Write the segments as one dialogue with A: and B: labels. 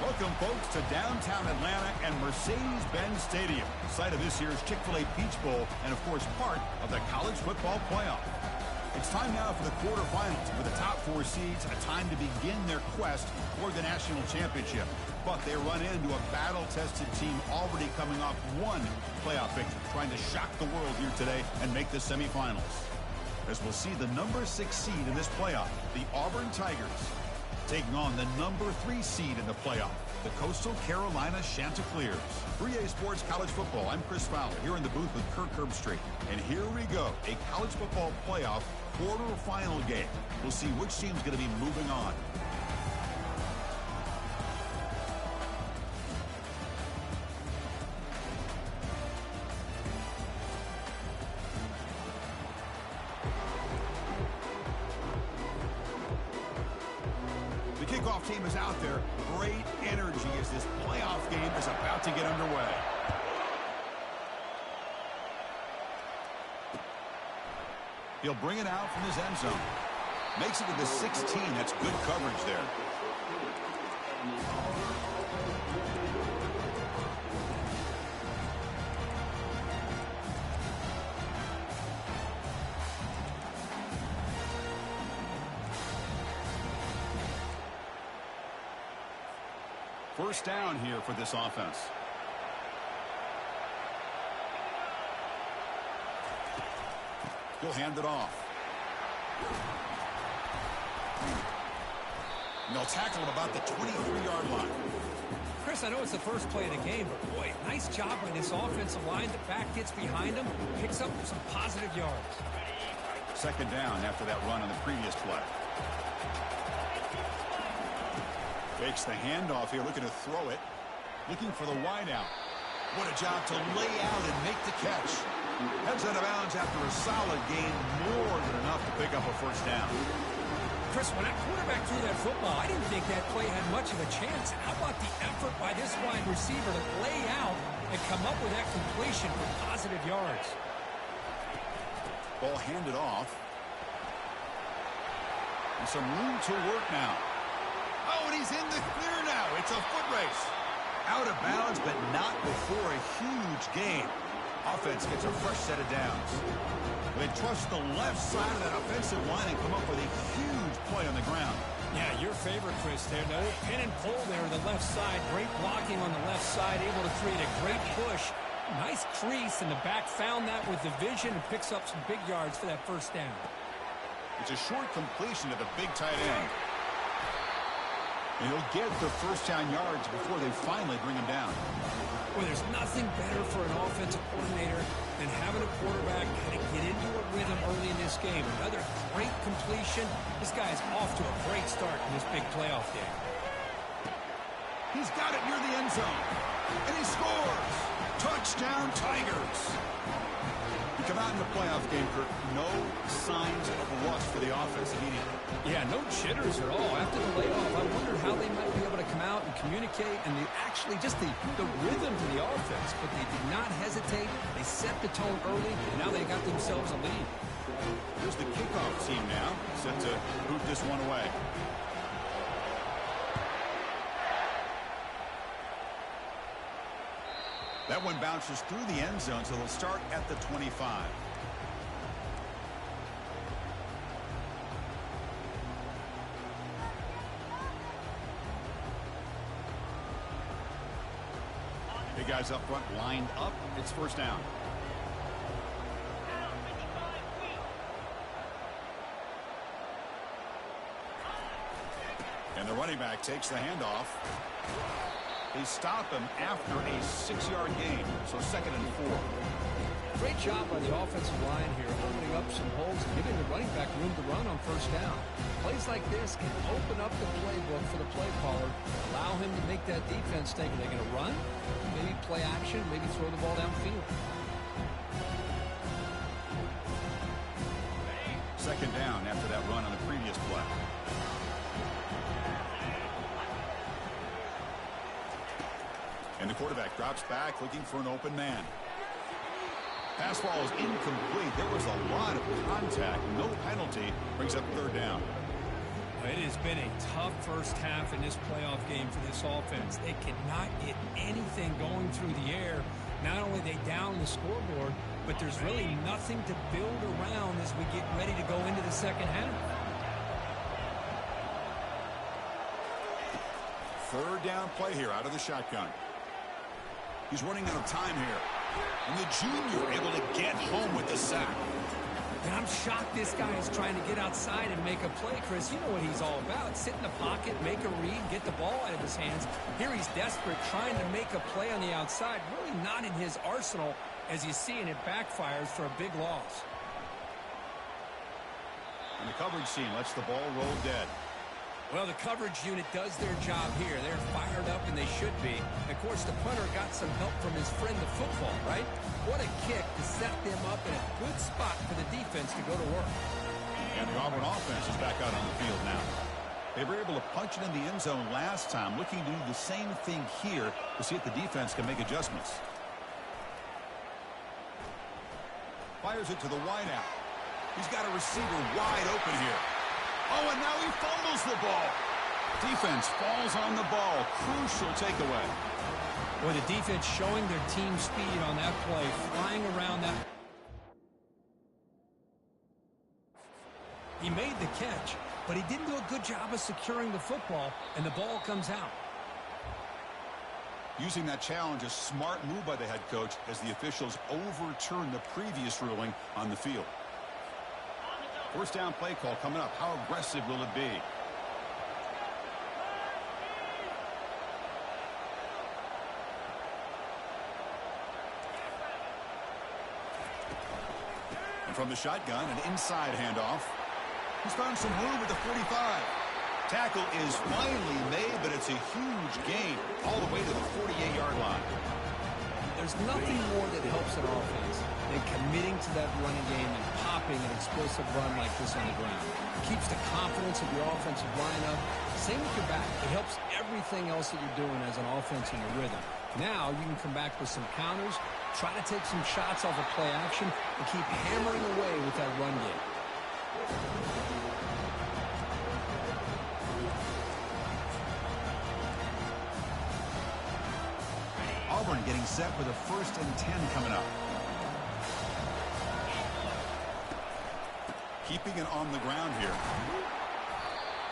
A: Welcome, folks, to downtown Atlanta and Mercedes-Benz Stadium, site of this year's Chick-fil-A Peach Bowl and, of course, part of the college football playoff. It's time now for the quarterfinals, with the top 4 seeds a time to begin their quest for the national championship. But they run into a battle-tested team already coming off one playoff victory, trying to shock the world here today and make the semifinals. As we'll see the number 6 seed in this playoff, the Auburn Tigers, taking on the number 3 seed in the playoff, the Coastal Carolina Chanticleers. 3A Sports College Football, I'm Chris Fowler, here in the booth with Kirk Herbstreit. And here we go, a college football playoff quarterfinal game. We'll see which team's going to be moving on. The kickoff team is out there. Great energy as this playoff game is about to get underway. He'll bring it out from his end zone. Makes it to the 16. That's good coverage there. First down here for this offense. He'll hand it off. And they'll tackle him about the 23-yard line.
B: Chris, I know it's the first play of the game, but boy, nice job by this offensive line. The back gets behind him, picks up some positive yards.
A: Second down after that run on the previous play. Fakes the handoff here, looking to throw it. Looking for the wideout. What a job to lay out and make the catch. Heads out of bounds after a solid gain, more than enough to pick up a first down.
B: Chris, when that quarterback threw that football, I didn't think that play had much of a chance. How about the effort by this wide receiver to lay out and come up with that completion for positive yards?
A: Ball handed off. And some room to work now. Oh, and he's in the clear now. It's a foot race. Out of bounds, but not before a huge gain. Offense gets a fresh set of downs. They trust the left side of that offensive line and come up with a huge play on the ground.
B: Yeah, your favorite, Chris, there. No pin and pull there on the left side. Great blocking on the left side, able to create a great push. Nice crease, and the back found that with the vision and picks up some big yards for that first down.
A: It's a short completion to the big tight end. And he'll get the first down yards before they finally bring him down.
B: Well, there's nothing better for an offensive coordinator than having a quarterback kind of get into a rhythm early in this game. Another great completion. This guy is off to a great start in this big playoff game.
A: He's got it near the end zone. And he scores. Touchdown, Tigers. You come out in the playoff game, Kirk, no signs of rust for the offense immediately.
B: Yeah, no jitters at all. After the layoff, I wondered how they might be able to come out and communicate and actually just the rhythm to the offense. But they did not hesitate. They set the tone early, and now they got themselves a lead.
A: Here's the kickoff team now, set to boot this one away. That one bounces through the end zone, so they'll start at the 25. Big guys up front lined up. It's first down. And the running back takes the handoff. They stop him after a 6-yard gain, so 2nd and 4.
B: Great job by the offensive line here, opening up some holes and giving the running back room to run on first down. Plays like this can open up the playbook for the play caller, allow him to make that defense think, are they going to run? Maybe play action, maybe throw the ball downfield.
A: Second down after that run on the previous play. And the quarterback drops back looking for an open man. Pass ball is incomplete. There was a lot of contact. No penalty. Brings up third down.
B: It has been a tough first half in this playoff game for this offense. They cannot get anything going through the air. Not only they down the scoreboard, but there's really nothing to build around as we get ready to go into the second half.
A: Third down play here out of the shotgun. He's running out of time here. And the junior able to get home with the sack.
B: And I'm shocked this guy is trying to get outside and make a play, Chris. You know what he's all about. Sit in the pocket, make a read, get the ball out of his hands. Here he's desperate, trying to make a play on the outside. Really not in his arsenal, as you see, and it backfires for a big loss.
A: And the coverage team lets the ball roll dead.
B: Well, the coverage unit does their job here. They're fired up, and they should be. Of course, the punter got some help from his friend, the football, right? What a kick to set them up in a good spot for the defense to go to work.
A: And the Auburn offense is back out on the field now. They were able to punch it in the end zone last time, looking to do the same thing here to see if the defense can make adjustments. Fires it to the wideout. He's got a receiver wide open here. Oh, and now he fumbles the ball. Defense falls on the ball. Crucial takeaway.
B: Boy, the defense showing their team speed on that play, flying around that. He made the catch, but he didn't do a good job of securing the football, and the ball comes out.
A: Using that challenge, a smart move by the head coach as the officials overturn the previous ruling on the field. First down play call coming up. How aggressive will it be? And from the shotgun, an inside handoff. He's found some room at the 45. Tackle is finally made, but it's a huge gain all the way to the 48-yard line.
B: There's nothing more that helps an offense than committing to that running game and popping an explosive run like this on the ground. It keeps the confidence of your offensive line up. Same with your back. It helps everything else that you're doing as an offense in your rhythm. Now you can come back with some counters, try to take some shots off of play action, and keep hammering away with that run game.
A: Auburn getting set for the 1st and 10 coming up. Keeping it on the ground here.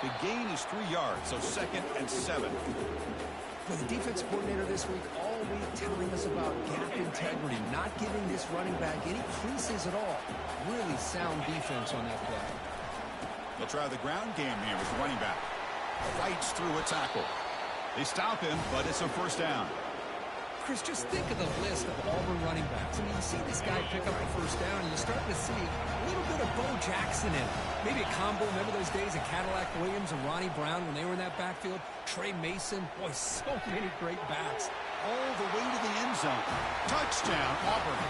A: The gain is 3 yards, so 2nd and 7.
B: Well, the defense coordinator this week all week telling us about gap integrity, not giving this running back any creases at all. Really sound defense on that play.
A: They'll try the ground game here with the running back. Fights through a tackle. They stop him, but it's a first down.
B: Chris, just think of the list of Auburn running backs. I mean, you see this guy pick up a first down, and you're starting to see a little bit of Bo Jackson in it. Maybe a combo. Remember those days of Cadillac Williams and Ronnie Brown when they were in that backfield? Trey Mason. Boy, so many great backs.
A: All the way to the end zone. Touchdown, Auburn.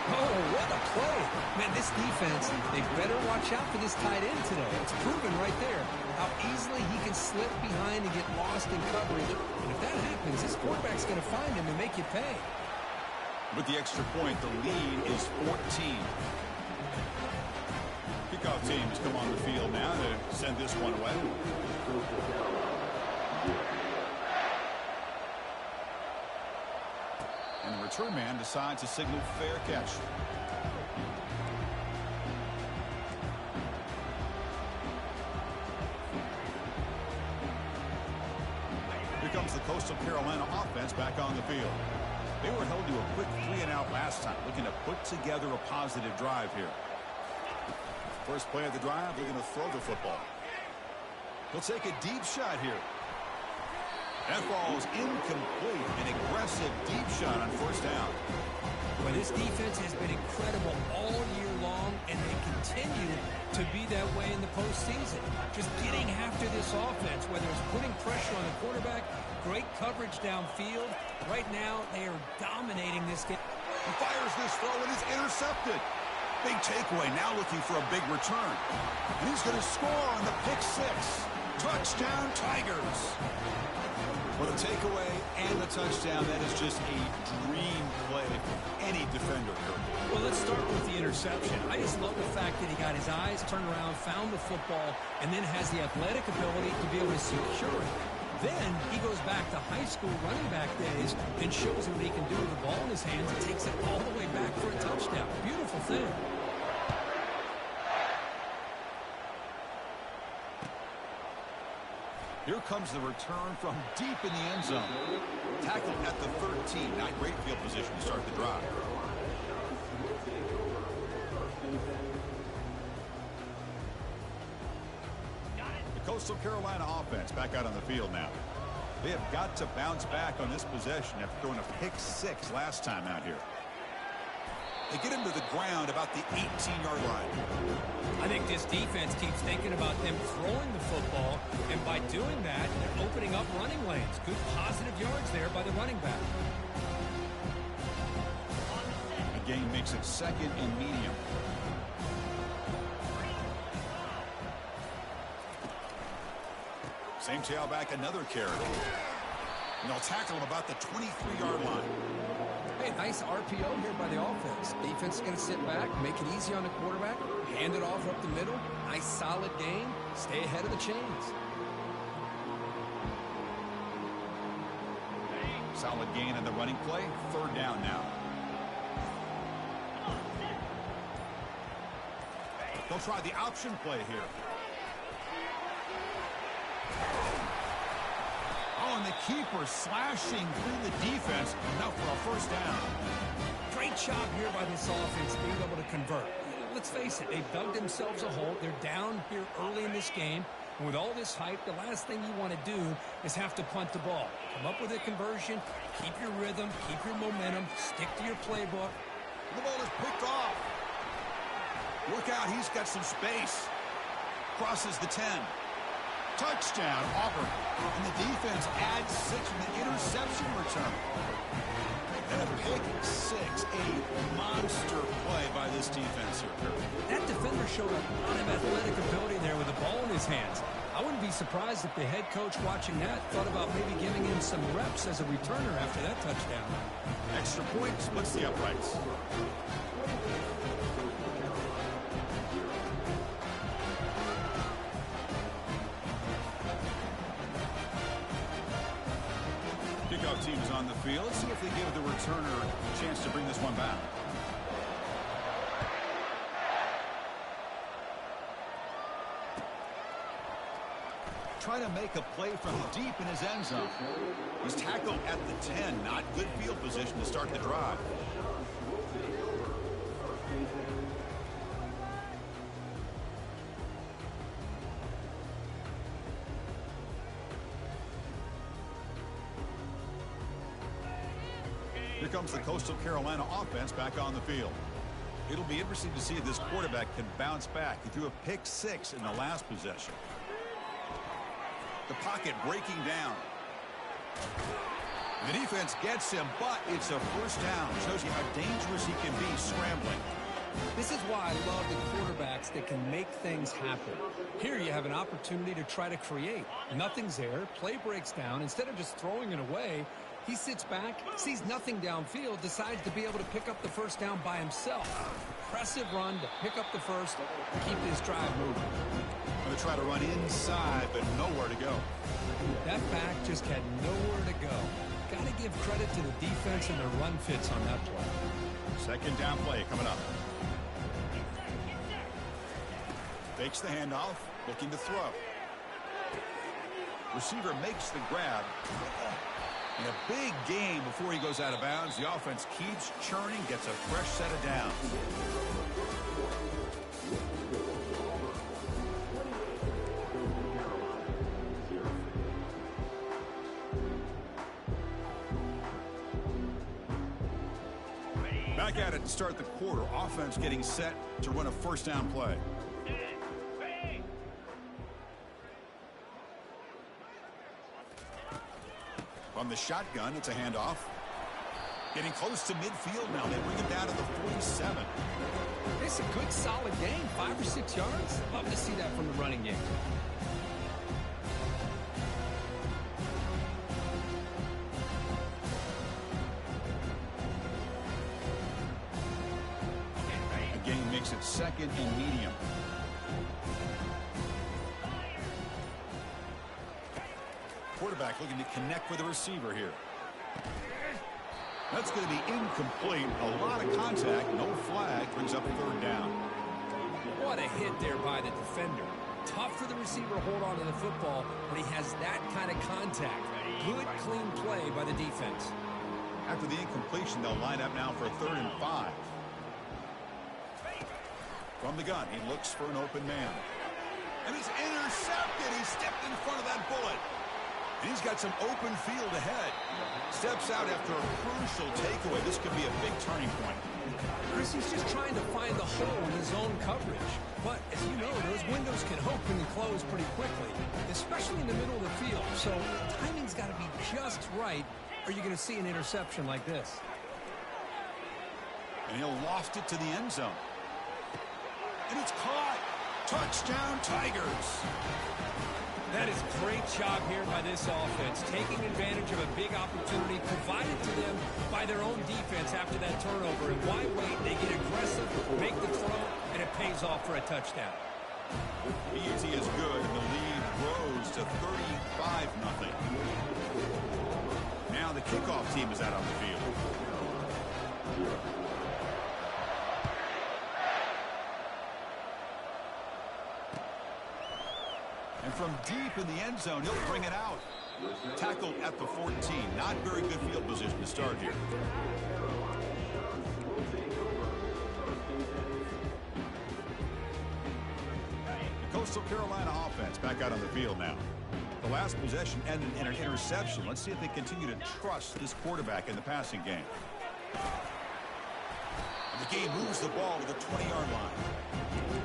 B: Oh, what a play. Man, this defense, they better watch out for this tight end today. It's proven right there how easily he can slip behind and get lost in coverage. And if that happens, this quarterback's going to find him and make you pay.
A: With the extra point, the lead is 14. Kickoff teams come on the field now to send this one away. And the return man decides to signal fair catch. Here comes the Coastal Carolina offense back on the field. They were held to a quick 3-and-out last time, looking to put together a positive drive here. First play of the drive, they're going to throw the football. He'll take a deep shot here. That ball's incomplete. An aggressive deep shot on first down.
B: Well, this defense has been incredible all year long, and they continue to be that way in the postseason. Just getting after this offense, whether it's putting pressure on the quarterback, great coverage downfield. Right now, they are dominating this game.
A: He fires this throw and is intercepted. Big takeaway, now looking for a big return. And he's going to score on the pick six. Touchdown, Tigers. Well, the takeaway and the touchdown, that is just a dream play for any defender, Kirk.
B: Well, let's start with the interception. I just love the fact that he got his eyes turned around, found the football, and then has the athletic ability to be able to secure it. Then he goes back to high school running back days and shows what he can do with the ball in his hands and takes it all the way back for a touchdown. Beautiful thing.
A: Here comes the return from deep in the end zone. Tackled at the 13. Not great field position to start the drive. The Coastal Carolina offense back out on the field now. They have got to bounce back on this possession after throwing a pick-6 last time out here. They get him to the ground about the 18-yard line.
B: I think this defense keeps thinking about them throwing the football, and by doing that, they're opening up running lanes. Good positive yards there by the running back.
A: The game makes it 2nd and medium. Same tailback, another carry. And they'll tackle him about the 23-yard line.
B: Hey, nice RPO here by the offense. Defense is going to sit back, make it easy on the quarterback, hand it off up the middle. Nice solid game. Stay ahead of the chains.
A: Solid gain on the running play. 3rd down now. They'll try the option play here. Oh, and the keeper slashing through the defense. Enough for a 1st down.
B: Great job here by this offense being able to convert. Let's face it, they've dug themselves a hole. They're down here early in this game. And with all this hype, the last thing you want to do is have to punt the ball. Come up with a conversion, keep your rhythm, keep your momentum, stick to your playbook.
A: The ball is picked off. Look out, he's got some space. Crosses the 10. Touchdown, Auburn. And the defense adds 6 with an interception return. And a pick-6, a monster play by this defense here.
B: That defender showed a lot of athletic ability there with the ball in his hands. I wouldn't be surprised if the head coach watching that thought about maybe giving him some reps as a returner after that touchdown.
A: Extra point splits the uprights. Kickoff team is on the field. Let's see if they give the returner a chance to bring this one back. Trying to make a play from deep in his end zone. He's tackled at the 10. Not good field position to start the drive. Here comes the Coastal Carolina offense back on the field. It'll be interesting to see if this quarterback can bounce back. He threw a pick-6 in the last possession. The pocket breaking down. The defense gets him, but it's a 1st down. Shows you how dangerous he can be scrambling.
B: This is why I love the quarterbacks that can make things happen. Here you have an opportunity to try to create. Nothing's there. Play breaks down. Instead of just throwing it away, he sits back, sees nothing downfield, decides to be able to pick up the 1st down by himself. Impressive run to pick up the 1st, keep this drive moving.
A: Going to try to run inside, but nowhere to go.
B: That back just had nowhere to go. Got to give credit to the defense and their run fits on that play.
A: 2nd down play coming up. Fakes the handoff, looking to throw. Receiver makes the grab. In a big game before he goes out of bounds, the offense keeps churning, gets a fresh set of downs. Back at it to start the quarter. Offense getting set to run a 1st down play. From the shotgun, it's a handoff. Getting close to midfield now. They bring it down to the 47.
B: It's a good, solid game. 5 or 6 yards. Love to see that from the running game.
A: Makes it second and medium. Quarterback looking to connect with the receiver here. That's going to be incomplete. A lot of contact. No flag. Brings up a third down.
B: What a hit there by the defender. Tough for the receiver to hold on to the football, but he has that kind of contact. Good, clean play by the defense.
A: After the incompletion, they'll line up now for a 3rd and 5. From the gun, he looks for an open man. And he's intercepted. He stepped in front of that bullet. And he's got some open field ahead. Steps out after a crucial takeaway. This could be a big turning point.
B: Chris, he's just trying to find the hole in his zone coverage. But, as you know, those windows can open and close pretty quickly, especially in the middle of the field. So timing's got to be just right, or you're going to see an interception like this.
A: And he'll loft it to the end zone. And it's caught. Touchdown, Tigers.
B: That is great job here by this offense, taking advantage of a big opportunity provided to them by their own defense after that turnover. And why wait? They get aggressive, make the throw, and it pays off for a touchdown.
A: Easy is good, and the lead grows to 35-0. Now the kickoff team is out on the field. And from deep in the end zone, he'll bring it out. Tackled at the 14. Not very good field position to start here. The Coastal Carolina offense back out on the field now. The last possession ended in an interception. Let's see if they continue to trust this quarterback in the passing game. And the game moves the ball to the 20-yard line.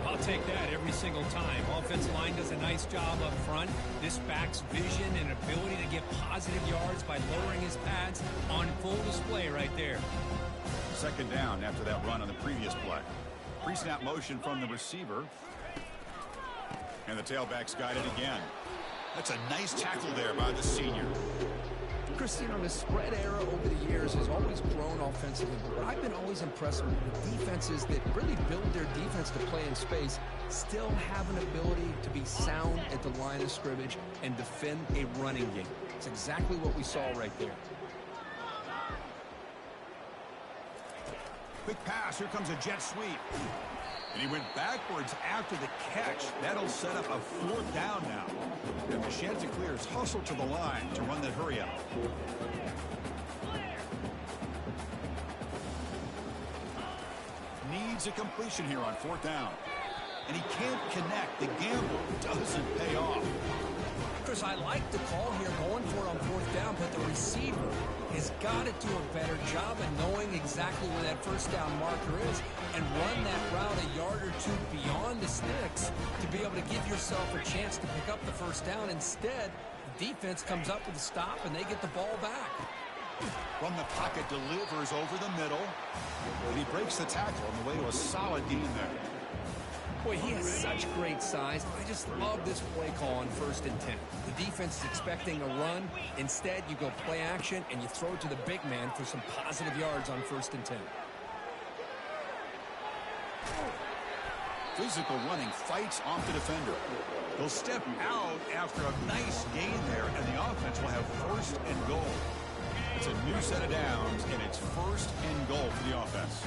B: I'll take that every single time. Offensive line does a nice job up front. This back's vision and ability to get positive yards by lowering his pads on full display right there.
A: 2nd down after that run on the previous play. Pre-snap motion from the receiver. And the tailback's got it again. That's a nice tackle there by the senior.
B: Chris, you know, the spread era over the years has always grown offensively, but I've been always impressed with defenses that really build their defense to play in space, still have an ability to be sound at the line of scrimmage and defend a running game. It's exactly what we saw right there.
A: Quick pass. Here comes a jet sweep. And he went backwards after the catch. That'll set up a 4th down now. And the Chanticleers hustle to the line to run that hurry out. Needs a completion here on 4th down. And he can't connect. The gamble doesn't pay off.
B: Chris, I like the call here going for it on 4th down, but the receiver has got to do a better job of knowing exactly where that 1st down marker is and run that route a yard or two beyond the sticks to be able to give yourself a chance to pick up the 1st down. Instead, the defense comes up with a stop and they get the ball back.
A: From the pocket, delivers over the middle. And he breaks the tackle on the way to a solid gain there.
B: Boy, he has such great size. I just love this play call on 1st and 10. The defense is expecting a run. Instead, you go play action, and you throw it to the big man for some positive yards on 1st and 10.
A: Physical running, fights off the defender. He'll step out after a nice gain there, and the offense will have 1st and goal. It's a new set of downs, and it's 1st and goal for the offense.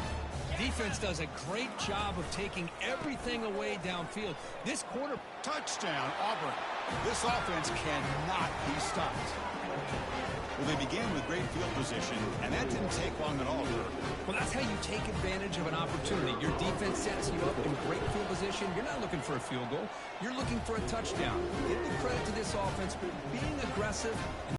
B: Defense does a great job of taking everything away downfield. This quarter...
A: Touchdown, Auburn. This offense cannot be stopped. Well, they began with great field position, and that didn't take long at all.
B: Well, that's how you take advantage of an opportunity. Your defense sets you up in great field position. You're not looking for a field goal. You're looking for a touchdown. Give the credit to this offense for being aggressive.